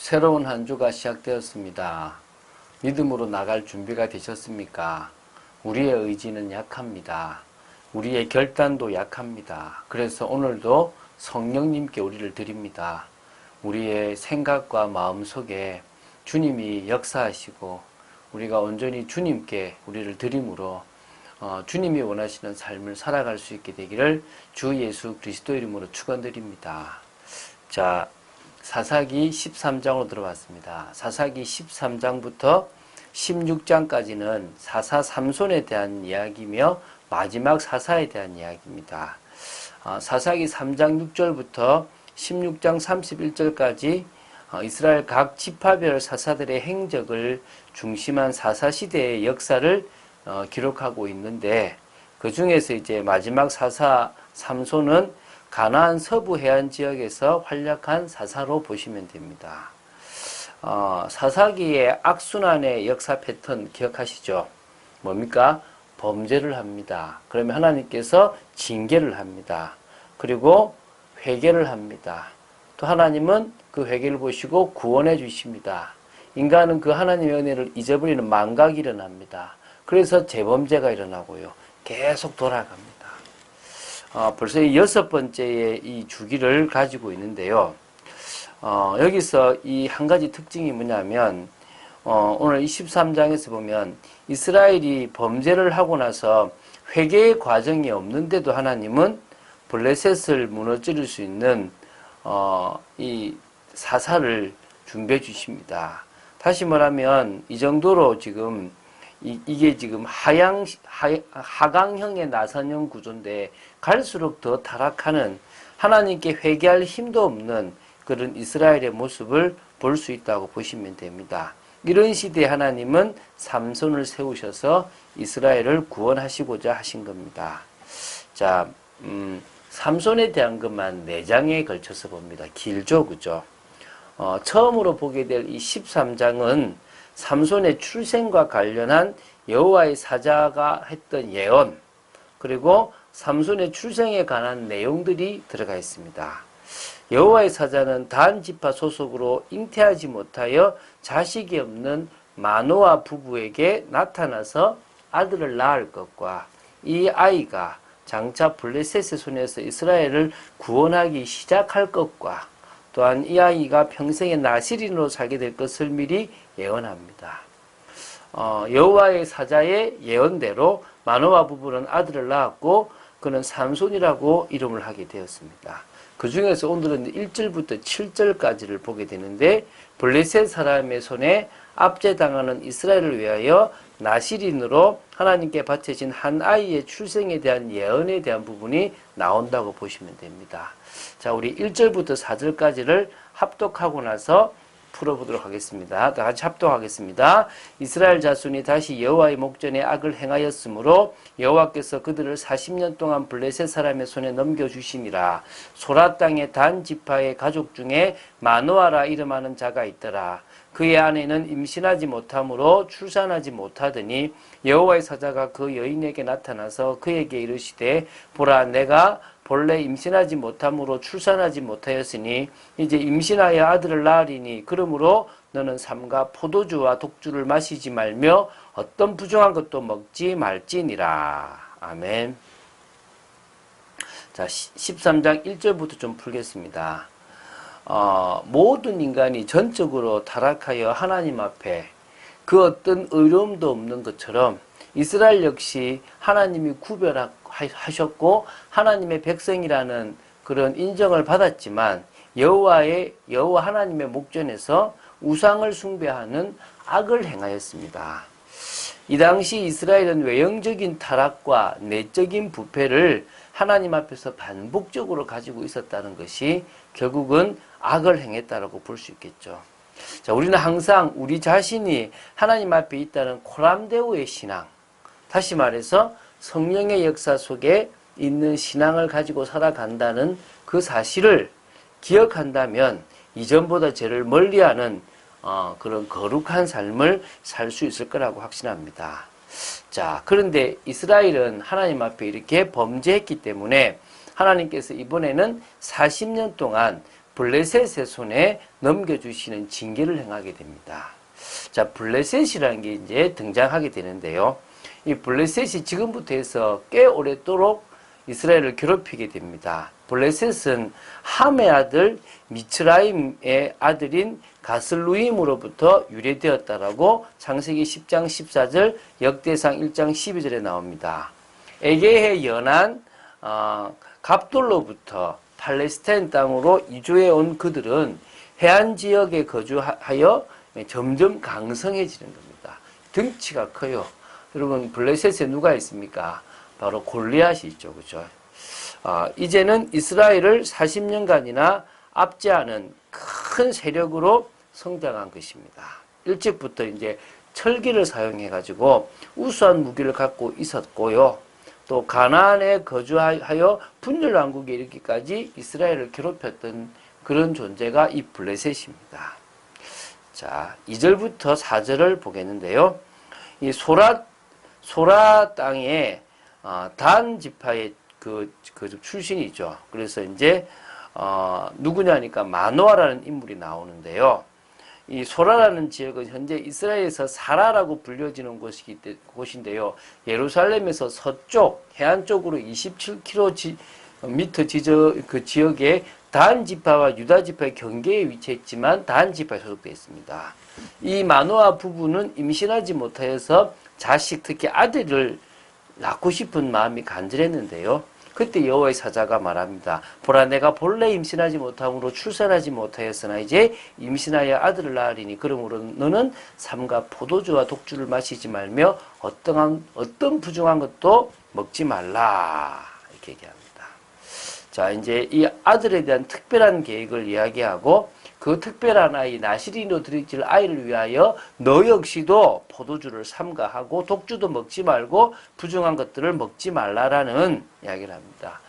새로운 한 주가 시작되었습니다. 믿음으로 나갈 준비가 되셨습니까? 우리의 의지는 약합니다. 우리의 결단도 약합니다. 그래서 오늘도 성령님께 우리를 드립니다. 우리의 생각과 마음 속에 주님이 역사하시고 우리가 온전히 주님께 우리를 드림으로 주님이 원하시는 삶을 살아갈 수 있게 되기를 주 예수 그리스도 이름으로 축원드립니다. 자, 사사기 13장으로 들어왔습니다. 사사기 13장부터 16장까지는 사사 삼손에 대한 이야기며 마지막 사사에 대한 이야기입니다. 사사기 3장 6절부터 16장 31절까지 이스라엘 각 지파별 사사들의 행적을 중심한 사사시대의 역사를 기록하고 있는데, 그 중에서 이제 마지막 사사 삼손은 가나안 서부 해안 지역에서 활약한 사사로 보시면 됩니다. 사사기의 악순환의 역사 패턴 기억하시죠? 뭡니까? 범죄를 합니다. 그러면 하나님께서 징계를 합니다. 그리고 회개를 합니다. 또 하나님은 그 회개를 보시고 구원해 주십니다. 인간은 그 하나님의 은혜를 잊어버리는 망각이 일어납니다. 그래서 재범죄가 일어나고요. 계속 돌아갑니다. 벌써 이 6번째의 이 주기를 가지고 있는데요. 여기서 이 한 가지 특징이 뭐냐면, 오늘 23장에서 보면 이스라엘이 범죄를 하고 나서 회개의 과정이 없는데도 하나님은 블레셋을 무너뜨릴 수 있는 이 사사를 준비해 주십니다. 다시 말하면 이 정도로 지금 이게 지금 하강형의 나선형 구조인데 갈수록 더 타락하는, 하나님께 회개할 힘도 없는 그런 이스라엘의 모습을 볼 수 있다고 보시면 됩니다. 이런 시대에 하나님은 삼손을 세우셔서 이스라엘을 구원하시고자 하신 겁니다. 자, 삼손에 대한 것만 4장에 걸쳐서 봅니다. 길죠, 그죠? 처음으로 보게 될 이 13장은 삼손의 출생과 관련한 여호와의 사자가 했던 예언, 그리고 삼손의 출생에 관한 내용들이 들어가 있습니다. 여호와의 사자는 단 지파 소속으로 잉태하지 못하여 자식이 없는 마노아 부부에게 나타나서 아들을 낳을 것과, 이 아이가 장차 블레셋의 손에서 이스라엘을 구원하기 시작할 것과, 또한 이 아이가 평생의 나시린으로 살게 될 것을 미리 예언합니다. 여호와의 사자의 예언대로 마노아 부부는 아들을 낳았고 그는 삼손이라고 이름을 하게 되었습니다. 그 중에서 오늘은 1절부터 7절까지를 보게 되는데, 블레셋 사람의 손에 압제당하는 이스라엘을 위하여 나시린으로 하나님께 바쳐진 한 아이의 출생에 대한 예언에 대한 부분이 나온다고 보시면 됩니다. 자, 우리 1절부터 4절까지를 합독하고 나서 풀어보도록 하겠습니다. 다 같이 합독하겠습니다. 이스라엘 자손이 다시 여호와의 목전에 악을 행하였으므로 여호와께서 그들을 40년 동안 블레셋 사람의 손에 넘겨주시니라. 소라 땅의 단 지파의 가족 중에 마노아라 이름하는 자가 있더라. 그의 아내는 임신하지 못함으로 출산하지 못하더니 여호와의 사자가 그 여인에게 나타나서 그에게 이르시되, 보라, 내가 본래 임신하지 못함으로 출산하지 못하였으니 이제 임신하여 아들을 낳으리니 그러므로 너는 삼가 포도주와 독주를 마시지 말며 어떤 부정한 것도 먹지 말지니라. 아멘. 자, 13장 1절부터 좀 풀겠습니다. 모든 인간이 전적으로 타락하여 하나님 앞에 그 어떤 의로움도 없는 것처럼 이스라엘 역시 하나님이 구별하셨고 하나님의 백성이라는 그런 인정을 받았지만 여호와 하나님의 목전에서 우상을 숭배하는 악을 행하였습니다. 이 당시 이스라엘은 외형적인 타락과 내적인 부패를 하나님 앞에서 반복적으로 가지고 있었다는 것이 결국은 악을 행했다라고 볼 수 있겠죠. 자, 우리는 항상 우리 자신이 하나님 앞에 있다는 코람데오의 신앙, 다시 말해서 성령의 역사 속에 있는 신앙을 가지고 살아간다는 그 사실을 기억한다면 이전보다 죄를 멀리하는 그런 거룩한 삶을 살 수 있을 거라고 확신합니다. 자, 그런데 이스라엘은 하나님 앞에 이렇게 범죄했기 때문에 하나님께서 이번에는 40년 동안 블레셋의 손에 넘겨주시는 징계를 행하게 됩니다. 자, 블레셋이라는 게 이제 등장하게 되는데요. 이 블레셋이 지금부터 해서 꽤 오랫도록 이스라엘을 괴롭히게 됩니다. 블레셋은 함의 아들 미츠라임의 아들인 가슬루임으로부터 유래되었다라고 창세기 10장 14절, 역대상 1장 12절에 나옵니다. 에게해 연안 갑돌로부터 팔레스타인 땅으로 이주해 온 그들은 해안 지역에 거주하여 점점 강성해지는 겁니다. 덩치가 커요. 여러분, 블레셋에 누가 있습니까? 바로 골리앗이 있죠. 그죠? 이제는 이스라엘을 40년간이나 압제하는 큰 세력으로 성장한 것입니다. 일찍부터 이제 철기를 사용해가지고 우수한 무기를 갖고 있었고요. 또 가나안에 거주하여 분열왕국에 이르기까지 이스라엘을 괴롭혔던 그런 존재가 이 블레셋입니다. 자, 2절부터 4절을 보겠는데요. 이 소라 땅에 단 지파의 그 출신이죠. 그래서 이제 누구냐니까 마노아라는 인물이 나오는데요. 이 소라라는 지역은 현재 이스라엘에서 사라라고 불려지는 곳인데요. 예루살렘에서 서쪽 해안 쪽으로 27km 그 지역에 단 지파와 유다 지파의 경계에 위치했지만 단 지파에 소속되어 있습니다. 이 마노아 부부는 임신하지 못하여서 자식, 특히 아들을 낳고 싶은 마음이 간절했는데요. 그때 여호와의 사자가 말합니다. 보라, 내가 본래 임신하지 못함으로 출산하지 못하였으나 이제 임신하여 아들을 낳으리니 그러므로 너는 삼가 포도주와 독주를 마시지 말며 어떤 부정한 것도 먹지 말라, 이렇게 얘기합니다. 자, 이제 이 아들에 대한 특별한 계획을 이야기하고 그 특별한 아이, 나시린으로 드릴 아이를 위하여 너 역시도 포도주를 삼가하고 독주도 먹지 말고 부정한 것들을 먹지 말라라는 이야기를 합니다.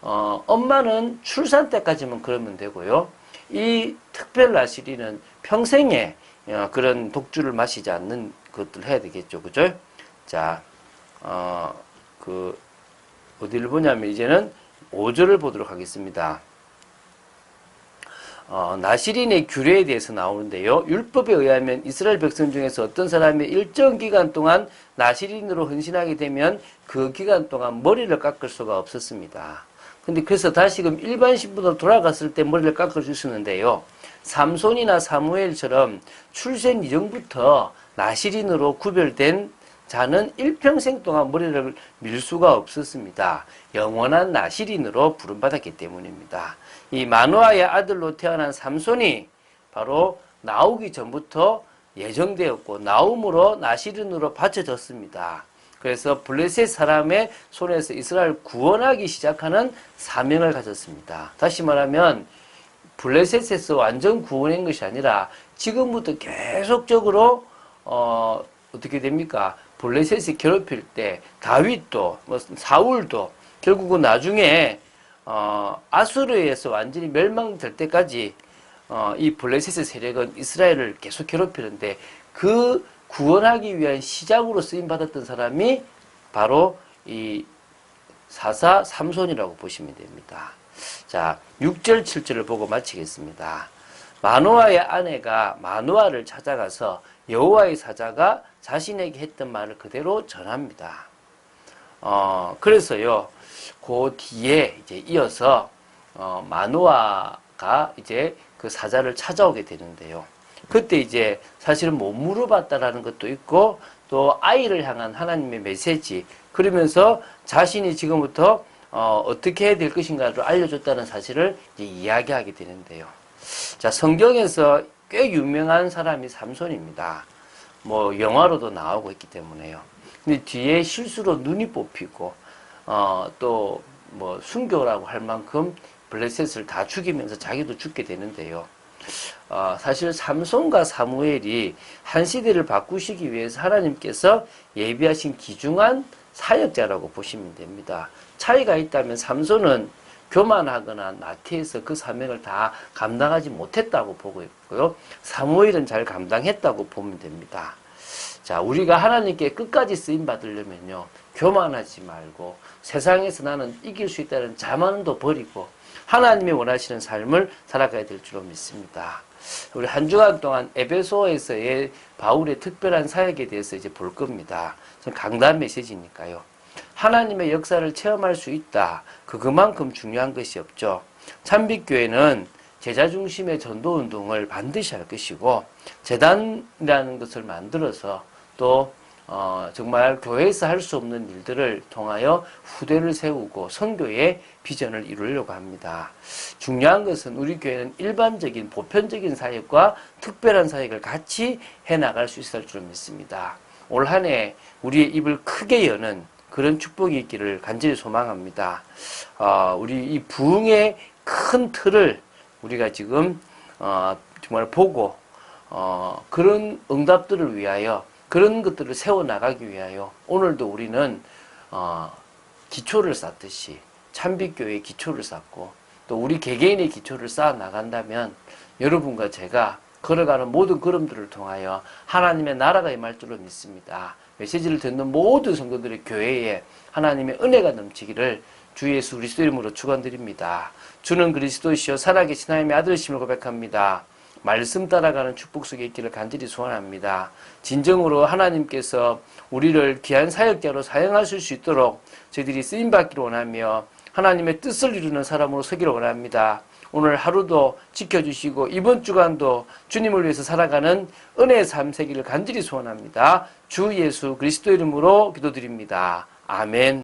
엄마는 출산 때까지만 그러면 되고요. 이 특별 나시린은 평생에 그런 독주를 마시지 않는 것들을 해야 되겠죠. 그죠? 자, 어디를 보냐면 이제는 5절을 보도록 하겠습니다. 나시린의 규례에 대해서 나오는데요. 율법에 의하면 이스라엘 백성 중에서 어떤 사람이 일정 기간 동안 나시린으로 헌신하게 되면 그 기간 동안 머리를 깎을 수가 없었습니다. 근데 그래서 다시금 일반 신분으로 돌아갔을 때 머리를 깎을 수 있었는데요. 삼손이나 사무엘처럼 출생 이전부터 나시린으로 구별된 자는 일평생 동안 머리를 밀 수가 없었습니다. 영원한 나시린으로 부름받았기 때문입니다. 이 마노아의 아들로 태어난 삼손이 바로 나오기 전부터 예정되었고 나옴으로 나시린으로 바쳐졌습니다. 그래서 블레셋 사람의 손에서 이스라엘을 구원하기 시작하는 사명을 가졌습니다. 다시 말하면 블레셋에서 완전 구원한 것이 아니라 지금부터 계속적으로 어떻게 됩니까? 블레셋이 괴롭힐 때 다윗도 사울도 결국은 나중에 아수르에서 완전히 멸망될 때까지 이 블레셋의 세력은 이스라엘을 계속 괴롭히는데 그 구원하기 위한 시작으로 쓰임받았던 사람이 바로 이 사사 삼손이라고 보시면 됩니다. 자, 6절 7절을 보고 마치겠습니다. 마노아의 아내가 마노아를 찾아가서 여호와의 사자가 자신에게 했던 말을 그대로 전합니다. 그래서요, 그 뒤에 이제 이어서 마노아가 이제 그 사자를 찾아오게 되는데요. 그때 이제 사실은 못 물어봤다라는 것도 있고 또 아이를 향한 하나님의 메시지, 그러면서 자신이 지금부터 어떻게 해야 될 것인가를 알려줬다는 사실을 이제 이야기하게 되는데요. 자, 성경에서 꽤 유명한 사람이 삼손입니다. 뭐 영화로도 나오고 있기 때문에요. 근데 뒤에 실수로 눈이 뽑히고 또 뭐 순교라고 할 만큼 블레셋을 다 죽이면서 자기도 죽게 되는데요. 사실 삼손과 사무엘이 한 시대를 바꾸시기 위해서 하나님께서 예비하신 귀중한 사역자라고 보시면 됩니다. 차이가 있다면 삼손은 교만하거나 나태해서 그 사명을 다 감당하지 못했다고 보고 있고요. 사무엘은 잘 감당했다고 보면 됩니다. 자, 우리가 하나님께 끝까지 쓰임 받으려면요, 교만하지 말고 세상에서 나는 이길 수 있다는 자만도 버리고 하나님이 원하시는 삶을 살아가야 될 줄로 믿습니다. 우리 한 주간 동안 에베소에서의 바울의 특별한 사역에 대해서 이제 볼 겁니다. 강단 메시지니까요. 하나님의 역사를 체험할 수 있다. 그만큼 중요한 것이 없죠. 참빛교회는 제자 중심의 전도 운동을 반드시 할 것이고, 재단이라는 것을 만들어서 또 정말 교회에서 할 수 없는 일들을 통하여 후대를 세우고 선교의 비전을 이루려고 합니다. 중요한 것은 우리 교회는 일반적인 보편적인 사역과 특별한 사역을 같이 해나갈 수 있을 줄 믿습니다. 올 한 해 우리의 입을 크게 여는 그런 축복이 있기를 간절히 소망합니다. 우리 이 부흥의 큰 틀을 우리가 지금 정말 보고 그런 응답들을 위하여, 그런 것들을 세워나가기 위하여 오늘도 우리는 기초를 쌓듯이 참빛교회의 기초를 쌓고 또 우리 개개인의 기초를 쌓아 나간다면 여러분과 제가 걸어가는 모든 걸음들을 통하여 하나님의 나라가 임할 줄로 믿습니다. 메시지를 듣는 모든 성도들의 교회에 하나님의 은혜가 넘치기를 주 예수 그리스도 이름으로 축원드립니다. 주는 그리스도시요 살아계신 하나님의 아들이심을 고백합니다. 말씀 따라가는 축복 속에 있기를 간절히 소원합니다. 진정으로 하나님께서 우리를 귀한 사역자로 사용하실 수 있도록 저희들이 쓰임받기를 원하며 하나님의 뜻을 이루는 사람으로 서기를 원합니다. 오늘 하루도 지켜주시고 이번 주간도 주님을 위해서 살아가는 은혜의 삶 세기를 간절히 소원합니다. 주 예수 그리스도 이름으로 기도드립니다. 아멘.